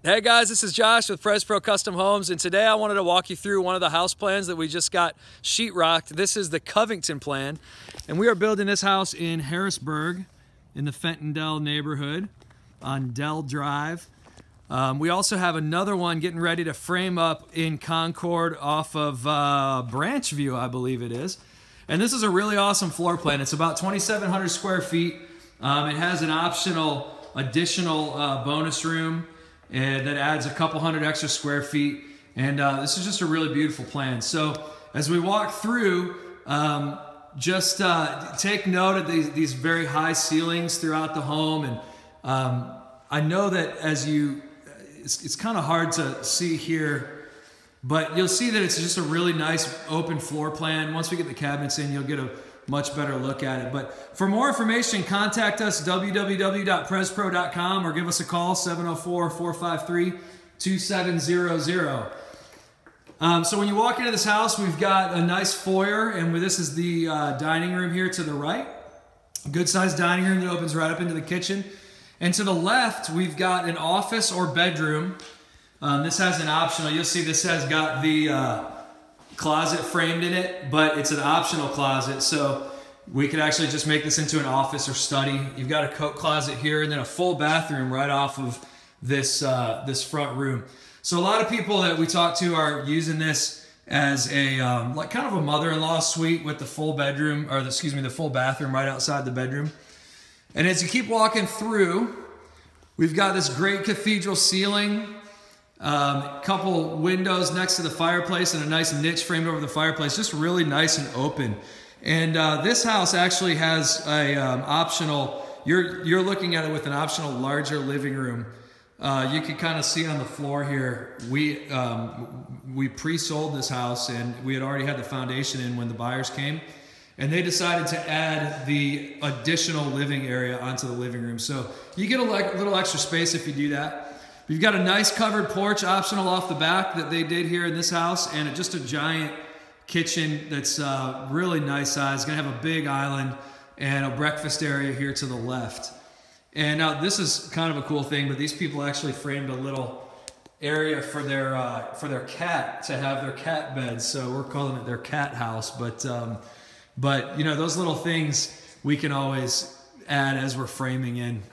Hey guys, this is Josh with PresPro Custom Homes, and today I wanted to walk you through one of the house plans that we just got sheetrocked. This is the Covington Plan, and we are building this house in Harrisburg in the Fentondale neighborhood on Dell Drive. We also have another one getting ready to frame up in Concord off of Branchview, I believe it is. And this is a really awesome floor plan. It's about 2,700 square feet. It has an optional additional bonus room and that adds a couple hundred extra square feet. And this is just a really beautiful plan. So as we walk through, just take note of these very high ceilings throughout the home. And I know that as it's kind of hard to see here, but you'll see that it's just a really nice open floor plan. Once we get the cabinets in, you'll get a much better look at it. But for more information, contact us www.prespro.com or give us a call 704-453-2700. So when you walk into this house, we've got a nice foyer, and this is the dining room here to the right. A good sized dining room that opens right up into the kitchen. And to the left, we've got an office or bedroom. This has an optional, you'll see this has got the closet framed in it, but it's an optional closet, so we could actually just make this into an office or study. You've got a coat closet here and then a full bathroom right off of this this front room. So a lot of people that we talk to are using this as a like kind of a mother-in-law suite with the full bedroom, or the full bathroom right outside the bedroom. And as you keep walking through, we've got this great cathedral ceiling. Couple windows next to the fireplace and a nice niche framed over the fireplace, just really nice and open. And this house actually has a optional, you're looking at it with an optional larger living room. You can kind of see on the floor here, we pre-sold this house and we had already had the foundation in when the buyers came, and they decided to add the additional living area onto the living room. So you get a little extra space if you do that. We've got a nice covered porch optional off the back that they did here in this house, and just a giant kitchen that's really nice size. It's gonna have a big island and a breakfast area here to the left. And now this is kind of a cool thing, but these people actually framed a little area for their cat to have their cat bed. So we're calling it their cat house. But you know, those little things we can always add as we're framing in.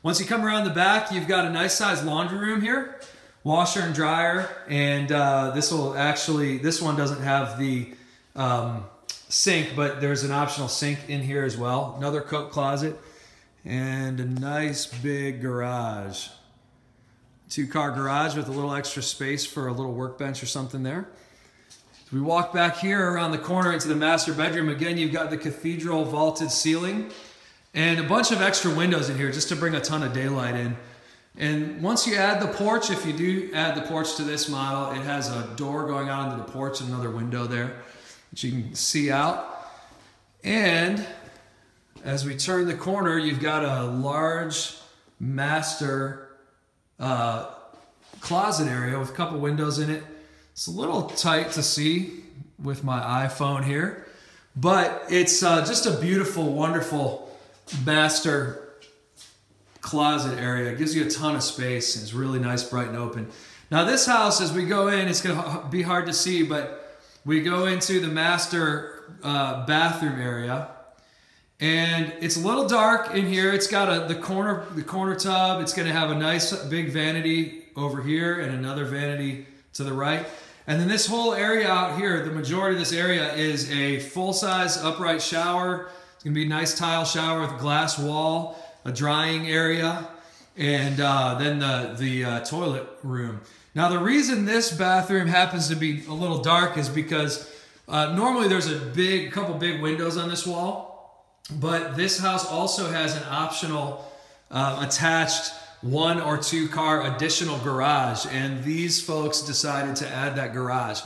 Once you come around the back, you've got a nice sized laundry room here, washer and dryer, and this one doesn't have the sink, but there's an optional sink in here as well. Another coat closet, and a nice big garage. Two-car garage with a little extra space for a little workbench or something there. As we walk back here around the corner into the master bedroom, again, you've got the cathedral vaulted ceiling and a bunch of extra windows in here just to bring a ton of daylight in. And once you add the porch, if you do add the porch to this model, it has a door going out into the porch and another window there that you can see out. And as we turn the corner, you've got a large master closet area with a couple windows in it. It's a little tight to see with my iPhone here, but it's just a beautiful, wonderful master closet area. It gives you a ton of space. It's really nice, bright and open. Now this house, as we go in, it's going to be hard to see, but we go into the master bathroom area, and it's a little dark in here. It's got the corner tub. It's going to have a nice big vanity over here and another vanity to the right. And then this whole area out here, the majority of this area is a full-size upright shower. It's going to be a nice tile shower with a glass wall, a drying area, and then the toilet room. Now the reason this bathroom happens to be a little dark is because normally there's a couple big windows on this wall, but this house also has an optional attached 1 or 2 car additional garage, and these folks decided to add that garage.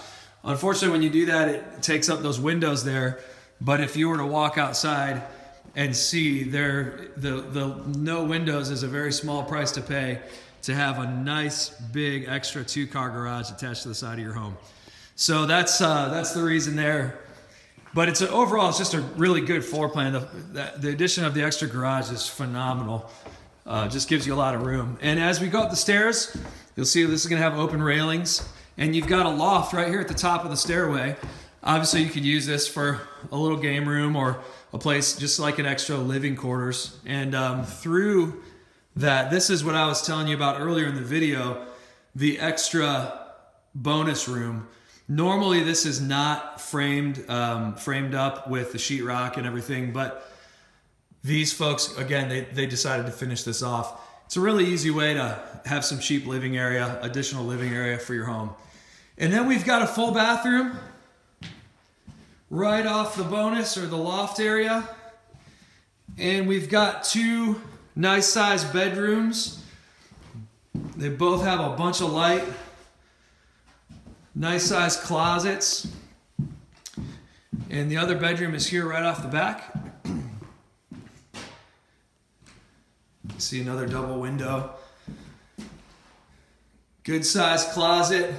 Unfortunately, when you do that, it takes up those windows there. But if you were to walk outside and see the no windows is a very small price to pay to have a nice big extra 2-car garage attached to the side of your home. So that's the reason there. But overall, it's just a really good floor plan. The addition of the extra garage is phenomenal. Just gives you a lot of room. And as we go up the stairs, you'll see this is gonna have open railings, and you've got a loft right here at the top of the stairway. Obviously you could use this for a little game room or a place just like an extra living quarters. And through that, this is what I was telling you about earlier in the video, the extra bonus room. Normally this is not framed up with the sheetrock and everything, but these folks, again, they decided to finish this off. It's a really easy way to have some cheap living area, additional living area for your home. And then we've got a full bathroom right off the bonus or the loft area. And we've got two nice sized bedrooms. They both have a bunch of light. Nice sized closets. And the other bedroom is here right off the back. See another double window. Good sized closet.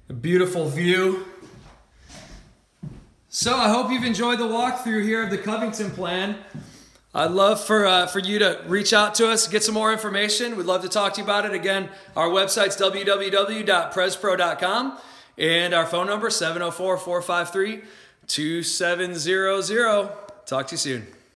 A beautiful view. So I hope you've enjoyed the walkthrough here of the Covington Plan. I'd love for you to reach out to us, get some more information. We'd love to talk to you about it. Again, our website's www.prespro.com and our phone number 704-453-2700. Talk to you soon.